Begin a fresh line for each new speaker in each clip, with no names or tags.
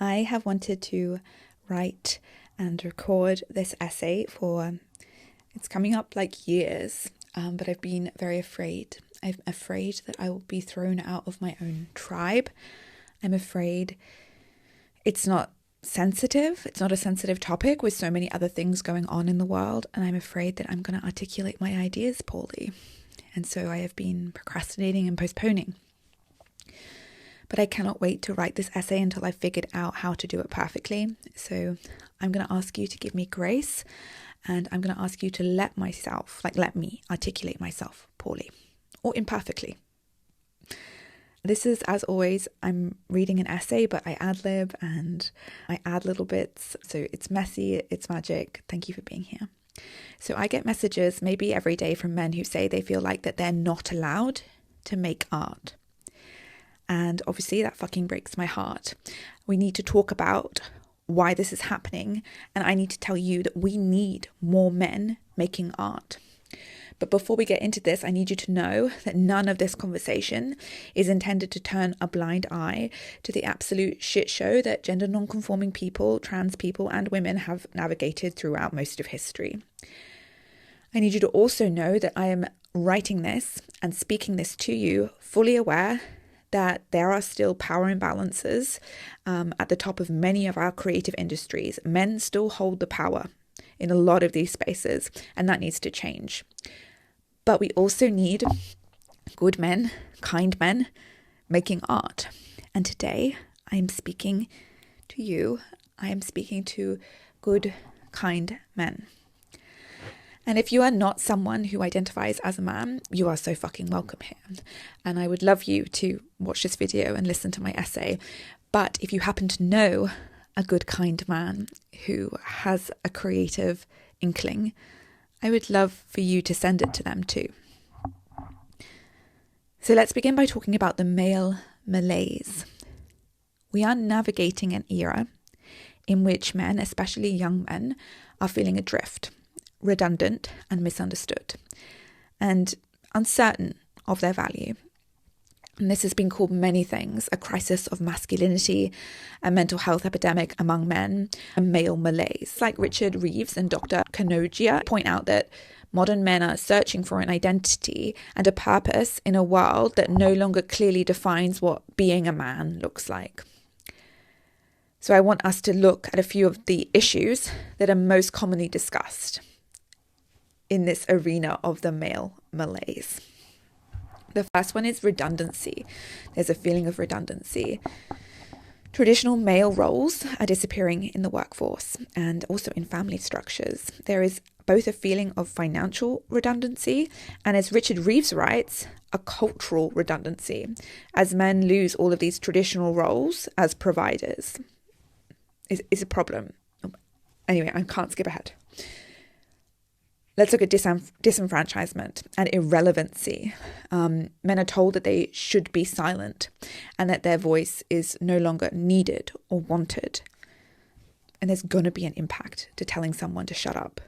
I have wanted to write and record this essay for, it's coming up like years, but I've been very afraid. I'm afraid that I will be thrown out of my own tribe. I'm afraid it's not sensitive. It's not a sensitive topic with so many other things going on in the world. And I'm afraid that I'm going to articulate my ideas poorly. And so I have been procrastinating and postponing. But I cannot wait to write this essay until I've figured out how to do it perfectly. So I'm going to ask you to give me grace, and I'm going to ask you to let me articulate myself poorly or imperfectly. This is, as always, I'm reading an essay, but I ad-lib and I add little bits. So it's messy, it's magic. Thank you for being here. So I get messages maybe every day from men who say they feel like that they're not allowed to make art. And obviously that fucking breaks my heart. We need to talk about why this is happening. And I need to tell you that we need more men making art. But before we get into this, I need you to know that none of this conversation is intended to turn a blind eye to the absolute shit show that gender non-conforming people, trans people, and women have navigated throughout most of history. I need you to also know that I am writing this and speaking this to you fully aware that there are still power imbalances at the top of many of our creative industries. Men still hold the power in a lot of these spaces, and that needs to change. But we also need good men, kind men, making art. And today I am speaking to you. I am speaking to good, kind men. And if you are not someone who identifies as a man, you are so fucking welcome here. And I would love you to watch this video and listen to my essay. But if you happen to know a good, kind man who has a creative inkling, I would love for you to send it to them too. So let's begin by talking about the male malaise. We are navigating an era in which men, especially young men, are feeling adrift, redundant and misunderstood, and uncertain of their value. And this has been called many things: a crisis of masculinity, a mental health epidemic among men, a male malaise. Like Richard Reeves and Dr. Kanogia point out that modern men are searching for an identity and a purpose in a world that no longer clearly defines what being a man looks like. So I want us to look at a few of the issues that are most commonly discussed in this arena of the male malaise. The first one is redundancy. There's a feeling of redundancy. Traditional male roles are disappearing in the workforce and also in family structures. There is both a feeling of financial redundancy and, as Richard Reeves writes, a cultural redundancy, as men lose all of these traditional roles as providers. Is a problem. Anyway, I can't skip ahead. Let's look at disenfranchisement and irrelevancy. Men are told that they should be silent and that their voice is no longer needed or wanted. And there's going to be an impact to telling someone to shut up.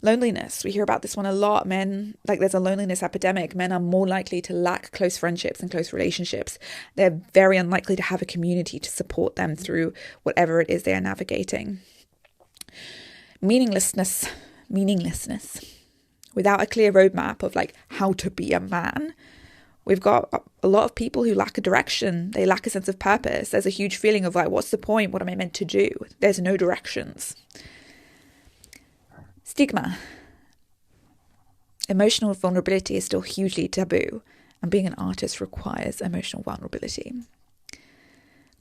Loneliness. We hear about this one a lot. Men, there's a loneliness epidemic. Men are more likely to lack close friendships and close relationships. They're very unlikely to have a community to support them through whatever it is they are navigating. Meaninglessness. Without a clear roadmap of how to be a man, we've got a lot of people who lack a direction. They lack a sense of purpose. There's a huge feeling of what's the point? What am I meant to do? There's no directions. Stigma. Emotional vulnerability is still hugely taboo, and being an artist requires emotional vulnerability.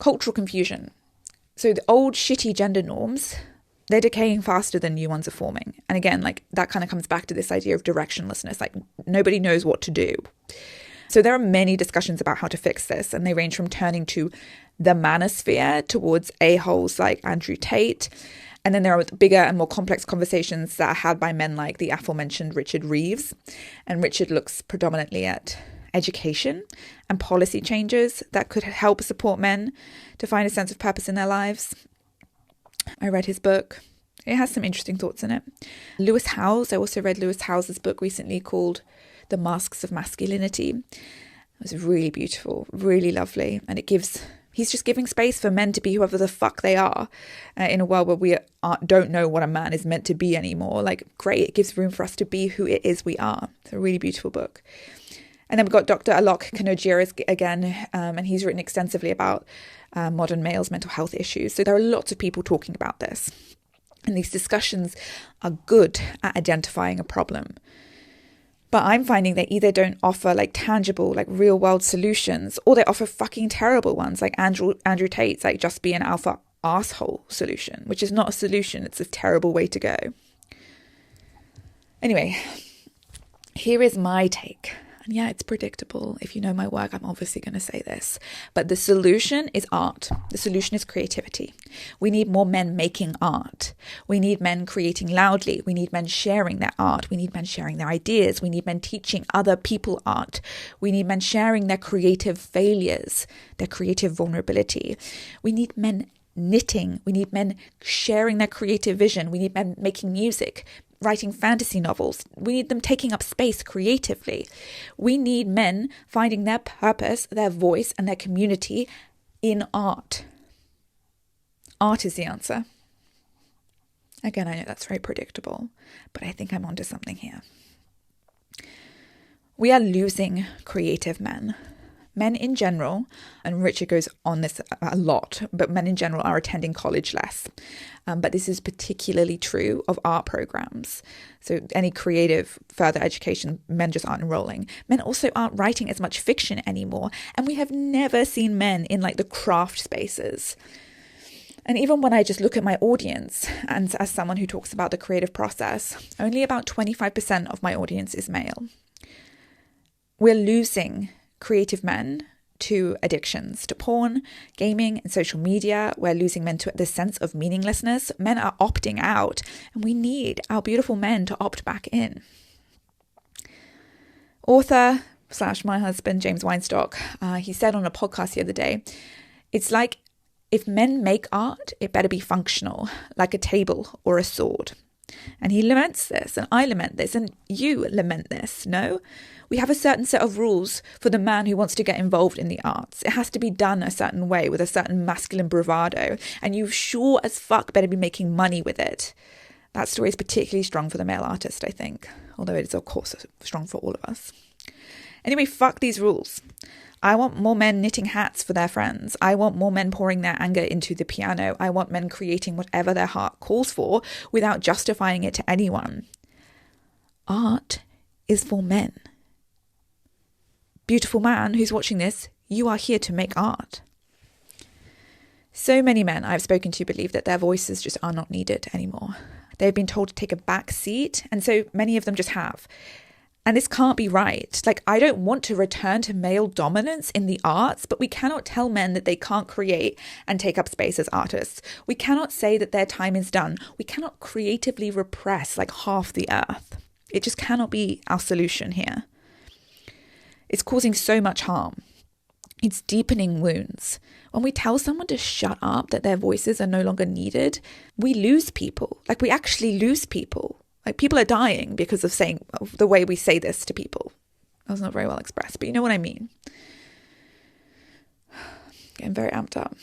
Cultural confusion. So the old shitty gender norms, they're decaying faster than new ones are forming. And again, that kind of comes back to this idea of directionlessness. Nobody knows what to do. So there are many discussions about how to fix this, and they range from turning to the manosphere towards a-holes like Andrew Tate. And then there are bigger and more complex conversations that are had by men like the aforementioned Richard Reeves. And Richard looks predominantly at education and policy changes that could help support men to find a sense of purpose in their lives. I read his book. It has some interesting thoughts in it. Lewis Howes. I also read Lewis Howes' book recently called The Masks of Masculinity. It was really beautiful, really lovely. And it gives He's just giving space for men to be whoever the fuck they are in a world where we don't know what a man is meant to be anymore. Like, great, it gives room for us to be who it is we are. It's a really beautiful book. And then we've got Dr. Alok Kanojiras again, and he's written extensively about modern males' mental health issues. So there are lots of people talking about this. And these discussions are good at identifying a problem. But I'm finding they either don't offer like tangible, like real world solutions, or they offer fucking terrible ones, like Andrew Tate's like just be an alpha asshole solution, which is not a solution. It's a terrible way to go. Anyway, here is my take. And yeah, it's predictable. If you know my work, I'm obviously going to say this. But the solution is art. The solution is creativity. We need more men making art. We need men creating loudly. We need men sharing their art. We need men sharing their ideas. We need men teaching other people art. We need men sharing their creative failures, their creative vulnerability. We need men knitting. We need men sharing their creative vision. We need men making music, writing fantasy novels. We need them taking up space creatively. We need men finding their purpose, their voice, and their community in art. Art is the answer. Again, I know that's very predictable, but I think I'm onto something here. We are losing creative men. Men in general, and Richard goes on this a lot, but men in general are attending college less. But this is particularly true of art programs. So any creative further education, men just aren't enrolling. Men also aren't writing as much fiction anymore. And we have never seen men in like the craft spaces. And even when I just look at my audience, and as someone who talks about the creative process, only about 25% of my audience is male. We're losing creative men to addictions, to porn, gaming, and social media. We're losing men to this sense of meaninglessness. Men are opting out, and we need our beautiful men to opt back in. Author / my husband, James Weinstock, he said on a podcast the other day, it's like if men make art, it better be functional, like a table or a sword. And he laments this, and I lament this, and you lament this, no? We have a certain set of rules for the man who wants to get involved in the arts. It has to be done a certain way with a certain masculine bravado, and you sure as fuck better be making money with it. That story is particularly strong for the male artist, I think, although it is, of course, strong for all of us. Anyway, fuck these rules. I want more men knitting hats for their friends. I want more men pouring their anger into the piano. I want men creating whatever their heart calls for without justifying it to anyone. Art is for men. Beautiful man who's watching this, you are here to make art. So many men I've spoken to believe that their voices just are not needed anymore. They've been told to take a back seat, and so many of them just have. And this can't be right. Like, I don't want to return to male dominance in the arts, but we cannot tell men that they can't create and take up space as artists. We cannot say that their time is done. We cannot creatively repress like half the earth. It just cannot be our solution here. It's causing so much harm. It's deepening wounds. When we tell someone to shut up, that their voices are no longer needed, we lose people. Like, we actually lose people. Like, people are dying because of saying the way we say this to people. That was not very well expressed, but you know what I mean. Getting very amped up.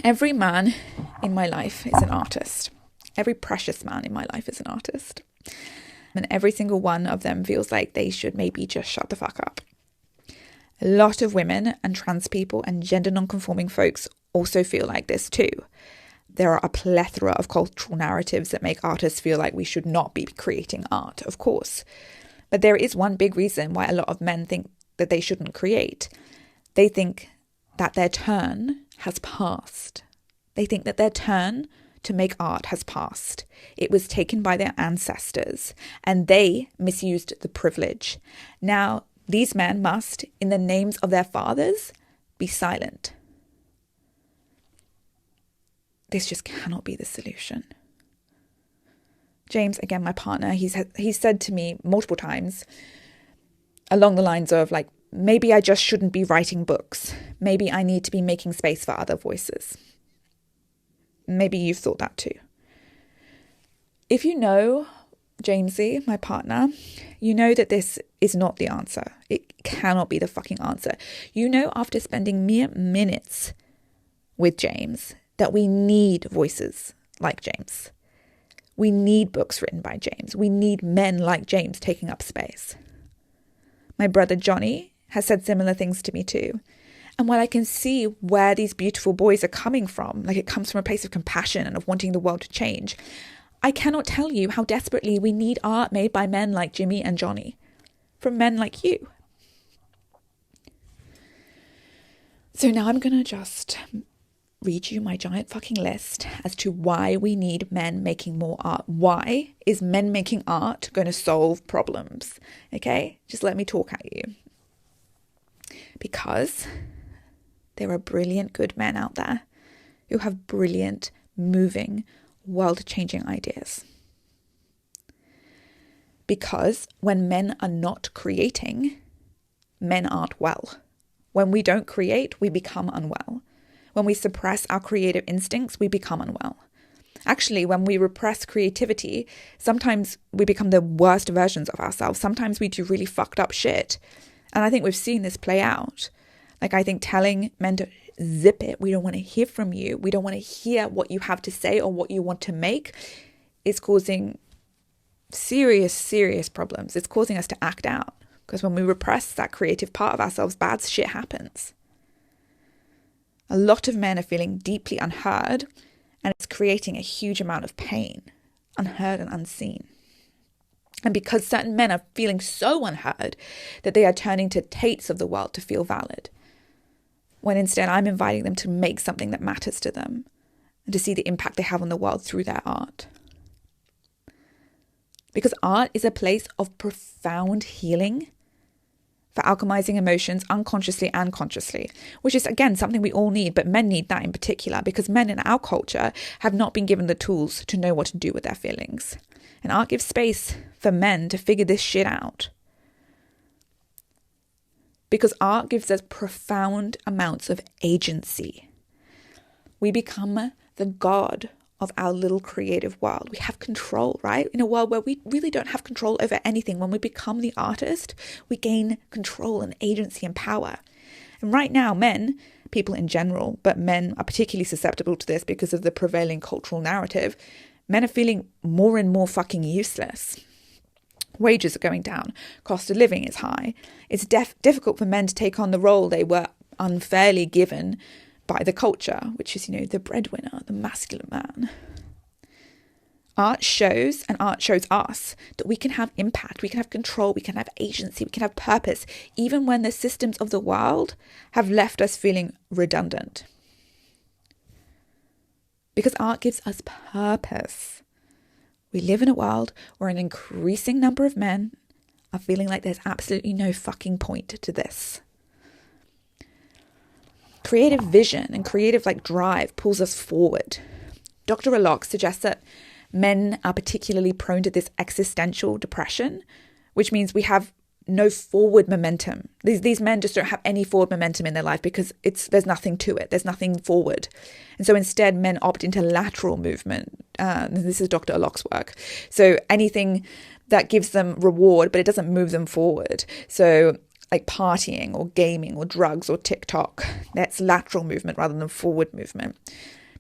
Every man in my life is an artist. Every precious man in my life is an artist. And every single one of them feels like they should maybe just shut the fuck up. A lot of women and trans people and gender non-conforming folks also feel like this too. There are a plethora of cultural narratives that make artists feel like we should not be creating art, of course. But there is one big reason why a lot of men think that they shouldn't create. They think that their turn has passed. They think that their turn to make art has passed. It was taken by their ancestors, and they misused the privilege. Now, these men must, in the names of their fathers, be silent. This just cannot be the solution. James, again, my partner, he's said to me multiple times along the lines of like, maybe I just shouldn't be writing books. Maybe I need to be making space for other voices. Maybe you've thought that too. If you know Jamesy, my partner, you know that this is not the answer. It cannot be the fucking answer. You know, after spending mere minutes with James, that we need voices like James. We need books written by James. We need men like James taking up space. My brother Johnny has said similar things to me too. And while I can see where these beautiful boys are coming from, like it comes from a place of compassion and of wanting the world to change, I cannot tell you how desperately we need art made by men like Jimmy and Johnny, from men like you. So now I'm going to just read you my giant fucking list as to why we need men making more art. Why is men making art going to solve problems? Okay, just let me talk at you. Because there are brilliant good men out there who have brilliant, moving, world-changing ideas. Because when men are not creating, men aren't well. When we don't create, we become unwell. When we suppress our creative instincts, we become unwell. Actually, when we repress creativity, sometimes we become the worst versions of ourselves. Sometimes we do really fucked up shit. And I think we've seen this play out. Like, I think telling men to zip it, we don't want to hear from you, we don't want to hear what you have to say or what you want to make, is causing serious, serious problems. It's causing us to act out. Because when we repress that creative part of ourselves, bad shit happens. A lot of men are feeling deeply unheard, and it's creating a huge amount of pain, unheard and unseen. And because certain men are feeling so unheard that they are turning to Tates of the world to feel valid, when instead I'm inviting them to make something that matters to them and to see the impact they have on the world through their art. Because art is a place of profound healing for alchemizing emotions unconsciously and consciously, which is, again, something we all need, but men need that in particular because men in our culture have not been given the tools to know what to do with their feelings. And art gives space for men to figure this shit out. Because art gives us profound amounts of agency. We become the god of our little creative world. We have control, right? In a world where we really don't have control over anything, when we become the artist, we gain control and agency and power. And right now, men, people in general, but men are particularly susceptible to this because of the prevailing cultural narrative, men are feeling more and more fucking useless. Wages are going down. Cost of living is high. It's difficult for men to take on the role they were unfairly given by the culture, which is, the breadwinner, the masculine man. Art shows, and art shows us, that we can have impact, we can have control, we can have agency, we can have purpose, even when the systems of the world have left us feeling redundant. Because art gives us purpose. We live in a world where an increasing number of men are feeling like there's absolutely no fucking point to this. Creative vision and creative drive pulls us forward. Dr. Alok suggests that men are particularly prone to this existential depression, which means we have no forward momentum. These men just don't have any forward momentum in their life because there's nothing to it. There's nothing forward. And so instead, men opt into lateral movement. This is Dr. Alok's work. So anything that gives them reward, but it doesn't move them forward. So like partying or gaming or drugs or TikTok, that's lateral movement rather than forward movement.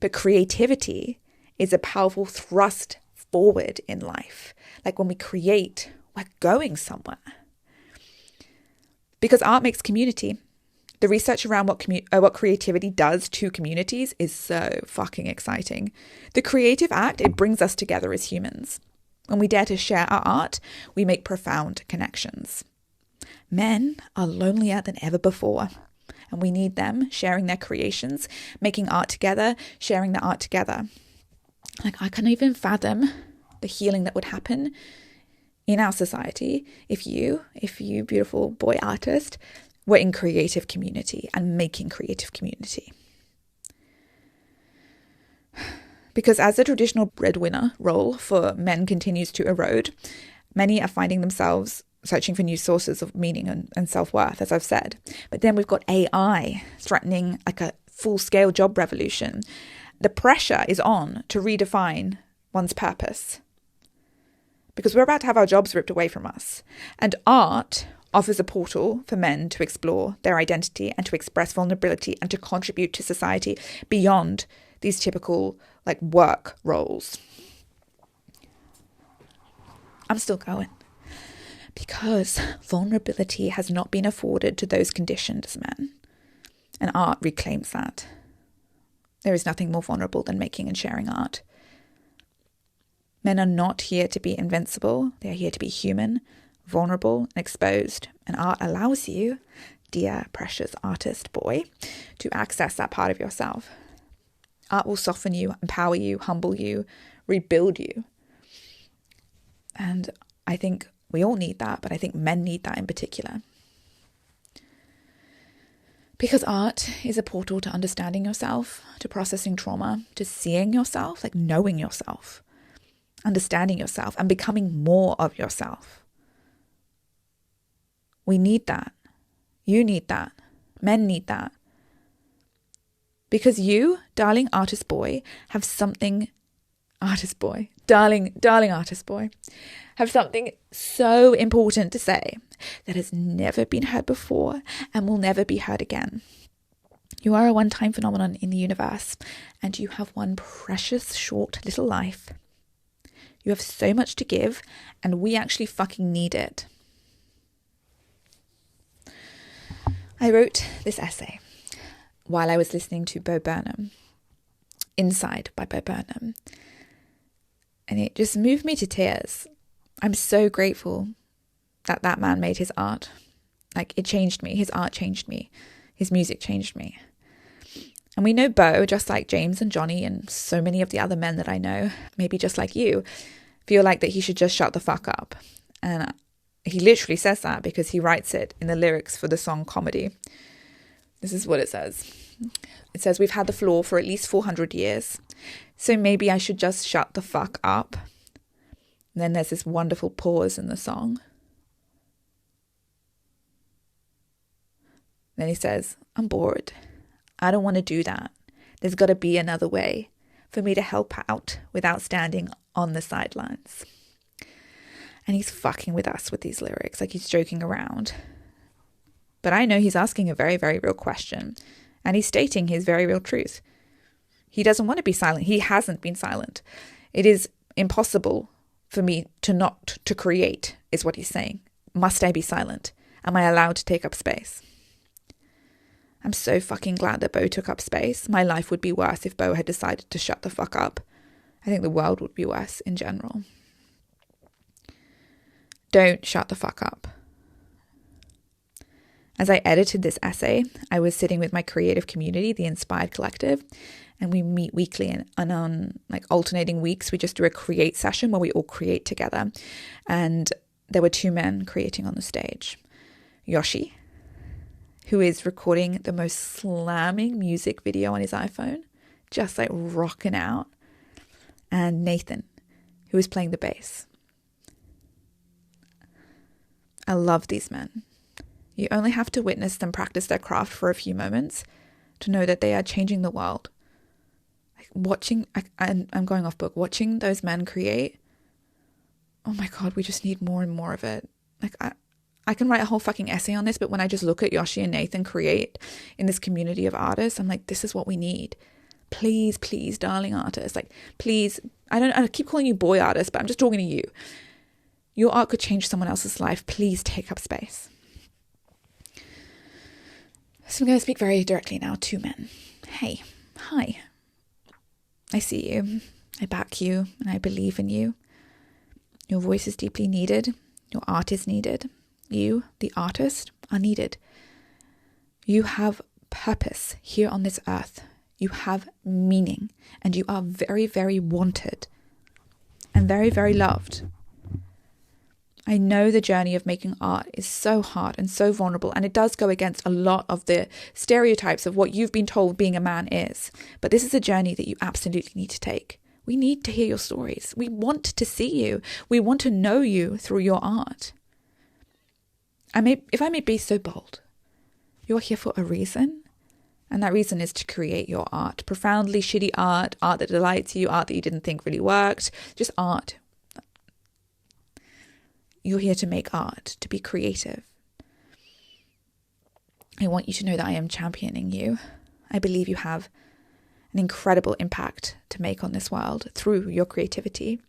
But creativity is a powerful thrust forward in life. Like when we create, we're going somewhere. Because art makes community. The research around what creativity does to communities is so fucking exciting. The creative act, it brings us together as humans. When we dare to share our art, we make profound connections. Men are lonelier than ever before, and we need them sharing their creations, making art together, sharing their art together. Like, I can't even fathom the healing that would happen in our society if you beautiful boy artist, were in creative community and making creative community. Because as the traditional breadwinner role for men continues to erode, many are finding themselves searching for new sources of meaning and self-worth, as I've said. But then we've got AI threatening like a full-scale job revolution. The pressure is on to redefine one's purpose. because we're about to have our jobs ripped away from us. And art offers a portal for men to explore their identity and to express vulnerability and to contribute to society beyond these typical like work roles. I'm still going because vulnerability has not been afforded to those conditioned as men, and art reclaims that. There is nothing more vulnerable than making and sharing art. Men are not here to be invincible. They are here to be human, vulnerable, and exposed. And art allows you, dear precious artist boy, to access that part of yourself. Art will soften you, empower you, humble you, rebuild you. And I think we all need that, but I think men need that in particular. Because art is a portal to understanding yourself, to processing trauma, to seeing yourself, like knowing yourself, understanding yourself, and becoming more of yourself. We need that. You need that. Men need that. Because you, darling artist boy, have something, darling artist boy, have something so important to say that has never been heard before and will never be heard again. You are a one-time phenomenon in the universe, and you have one precious short little life. You have so much to give, and we actually fucking need it. I wrote this essay while I was listening to Bo Burnham, Inside by Bo Burnham, and it just moved me to tears. I'm so grateful that that man made his art. Like, it changed me. His art changed me. His music changed me. And we know Bo, just like James and Johnny and so many of the other men that I know, maybe just like you, feel like that he should just shut the fuck up. And he literally says that because he writes it in the lyrics for the song Comedy. This is what it says. It says, "We've had the floor for at least 400 years, so maybe I should just shut the fuck up." And then there's this wonderful pause in the song. Then he says, "I'm bored. I don't want to do that. There's got to be another way for me to help out without standing on the sidelines." And he's fucking with us with these lyrics, like he's joking around. But I know he's asking a very, very real question. And he's stating his very real truth. He doesn't want to be silent. He hasn't been silent. It is impossible for me to create, is what he's saying. Must I be silent? Am I allowed to take up space? I'm so fucking glad that Bo took up space. My life would be worse if Bo had decided to shut the fuck up. I think the world would be worse in general. Don't shut the fuck up. As I edited this essay, I was sitting with my creative community, the Inspired Collective, and we meet weekly, and on like alternating weeks, we just do a create session where we all create together. And there were two men creating on the stage. Yoshi, who is recording the most slamming music video on his iPhone, just like rocking out, and Nathan, who is playing the bass. I love these men. You only have to witness them practice their craft for a few moments to know that they are changing the world. Like I'm going off book, watching those men create. Oh my God, we just need more and more of it. Like I can write a whole fucking essay on this, but when I just look at Yoshi and Nathan create in this community of artists, I'm like, this is what we need. Please, please, darling artists, like, please, I keep calling you boy artists, but I'm just talking to you. Your art could change someone else's life. Please take up space. So I'm going to speak very directly now to men. Hey, hi. I see you. I back you, and I believe in you. Your voice is deeply needed. Your art is needed. You, the artist, are needed. You have purpose here on this earth. You have meaning, and you are very, very wanted and very, very loved. I know the journey of making art is so hard and so vulnerable, and it does go against a lot of the stereotypes of what you've been told being a man is. But this is a journey that you absolutely need to take. We need to hear your stories. We want to see you. We want to know you through your art. If I may be so bold, you're here for a reason, and that reason is to create your art. Profoundly shitty art, art that delights you, art that you didn't think really worked, just art. you're here to make art, to be creative. I want you to know that I am championing you. I believe you have an incredible impact to make on this world through your creativity.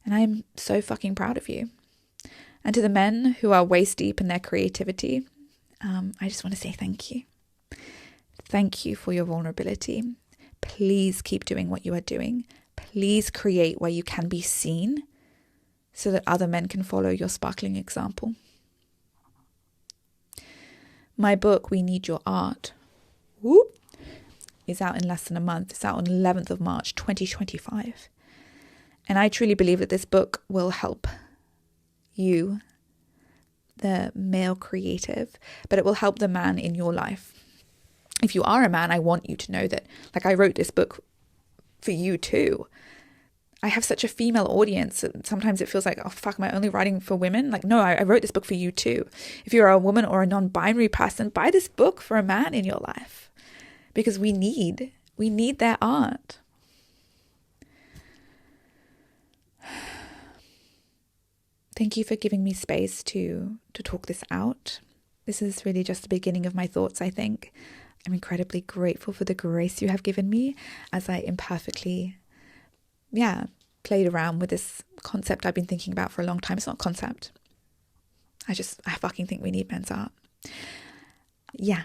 And I'm so fucking proud of you. And to the men who are waist deep in their creativity, I just want to say thank you. Thank you for your vulnerability. Please keep doing what you are doing. Please create where you can be seen so that other men can follow your sparkling example. My book, We Need Your Art, is out in less than a month. It's out on 11th of March, 2025. And I truly believe that this book will help you, the male creative, but it will help the man in your life. If you are a man, I want you to know that, like, I wrote this book for you too. I have such a female audience. Sometimes it feels like, oh fuck, am I only writing for women? Like, no, I wrote this book for you too. If you're a woman or a non-binary person, buy this book for a man in your life, because we need their art. Thank you for giving me space to talk this out. This is really just the beginning of my thoughts, I think. I'm incredibly grateful for the grace you have given me as I imperfectly, played around with this concept I've been thinking about for a long time. It's not a concept. I fucking think we need men's art. Yeah.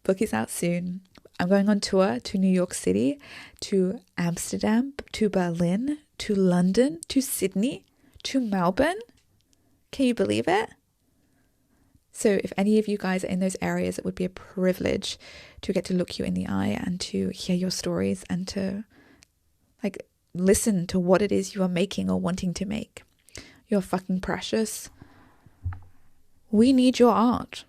Book is out soon. I'm going on tour to New York City, to Amsterdam, to Berlin, to London, to Sydney, to Melbourne. Can you believe it? So if any of you guys are in those areas, it would be a privilege to get to look you in the eye and to hear your stories and to listen to what it is you are making or wanting to make. You're fucking precious. We need your art.